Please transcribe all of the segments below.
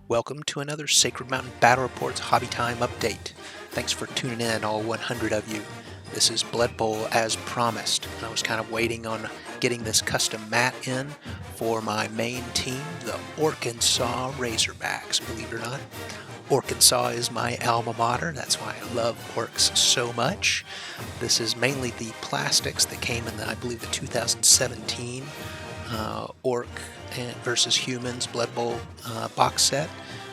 Welcome to another Sacred Mountain Battle Reports Hobby Time update. Thanks for tuning in, all 100 of you. This is Blood Bowl as promised. I was kind of waiting on getting this custom mat in for my main team, the Arkansas Razorbacks, believe it or not. Arkansas is my alma mater, that's why I love Orcs so much. This is mainly the plastics that came in the, I believe, the 2017 Orc versus Humans Blood Bowl box set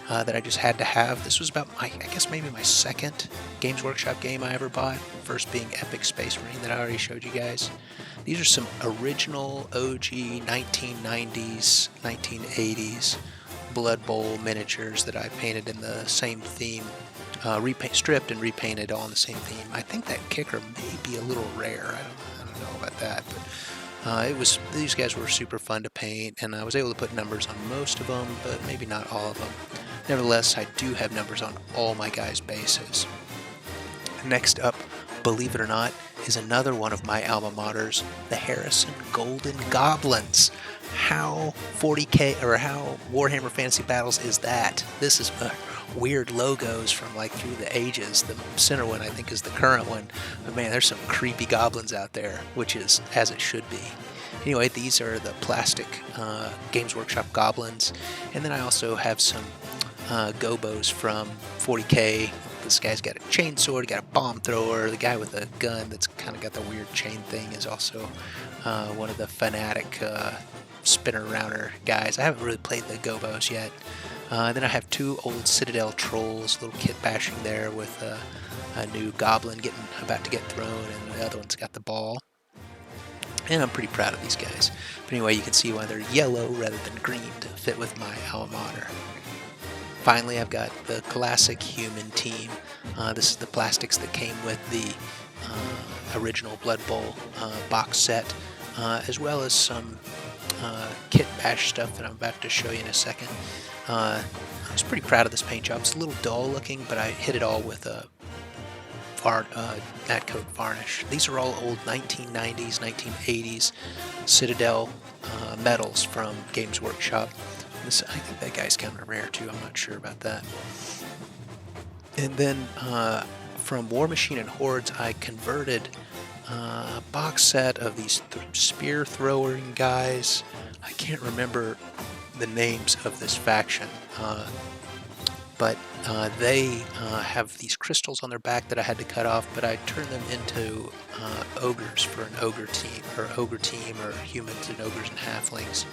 that I just had to have. This was about I guess maybe my second Games Workshop game I ever bought, first being Epic Space Marine that I already showed you guys. These are some original OG 1990s, 1980s Blood Bowl miniatures that I painted in the same theme, stripped and repainted all in the same theme. I think that kicker may be a little rare. I don't know about that, but these guys were super fun to paint, and I was able to put numbers on most of them, but maybe not all of them. Nevertheless, I do have numbers on all my guys' bases. Next up, believe it or not, is another one of my alma maters, the Harrison Golden Goblins. How 40K or how Warhammer Fantasy Battles is that? This is weird logos from like through the ages. The center one I think is the current one, but man, there's some creepy goblins out there, which is as it should be. Anyway, these are the plastic Games Workshop goblins, and then I also have some gobos from 40K. This guy's got a chainsword, got a bomb thrower. The guy with a gun that's kind of got the weird chain thing is also one of the fanatic spinner rounder guys. I haven't really played the gobos yet. Then I have two old Citadel trolls, little kit bashing there with a new goblin about to get thrown, and the other one's got the ball. And I'm pretty proud of these guys. But anyway, you can see why they're yellow rather than green to fit with my alma mater. Finally, I've got the classic human team. This is the plastics that came with the original Blood Bowl box set, as well as some kit bash stuff that I'm about to show you in a second. I was pretty proud of this paint job. It's a little dull looking, but I hit it all with a matte coat varnish. These are all old 1990s, 1980s Citadel medals from Games Workshop. I think that guy's kind of rare too. I'm not sure about that. And then from War Machine and Hordes, I converted a box set of these spear throwing guys. I can't remember the names of this faction, but they have these crystals on their back that I had to cut off, but I turned them into ogres for an ogre team, or humans and ogres and halflings.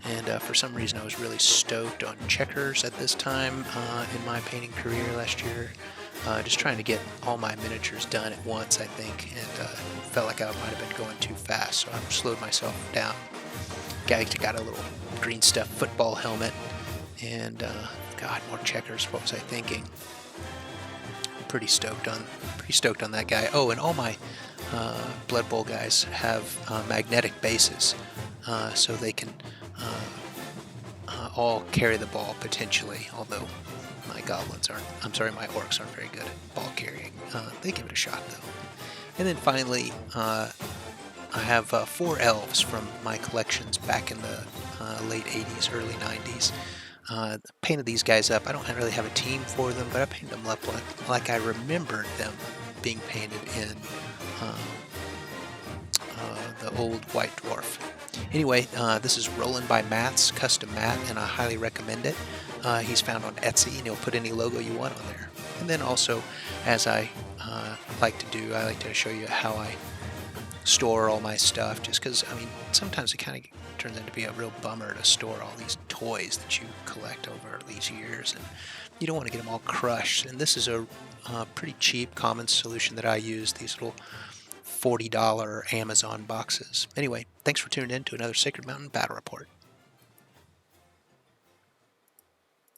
And for some reason I was really stoked on checkers at this time in my painting career last year. Just trying to get all my miniatures done at once, I think, and felt like I might have been going too fast, so I slowed myself down. Guy got a little green stuff football helmet, and God, more checkers. What was I thinking? Pretty stoked on that guy. Oh, and all my Blood Bowl guys have magnetic bases, so they can all carry the ball potentially, although my orcs aren't very good at ball carrying. They give it a shot though. And then finally, I have 4 elves from my collections back in the late 80s, early 90s. Painted these guys up. I don't really have a team for them, but I painted them up like I remembered them being painted in the old White Dwarf. Anyway, this is Roland by Matt's custom mat, and I highly recommend it. He's found on Etsy, and he'll put any logo you want on there. And then also, as I like to do, I like to show you how I store all my stuff, just because, I mean, sometimes it kind of turns into be a real bummer to store all these toys that you collect over these years, and you don't want to get them all crushed. And this is a pretty cheap, common solution that I use, these little $40 Amazon boxes. Anyway, thanks for tuning in to another Sacred Mountain Battle Report.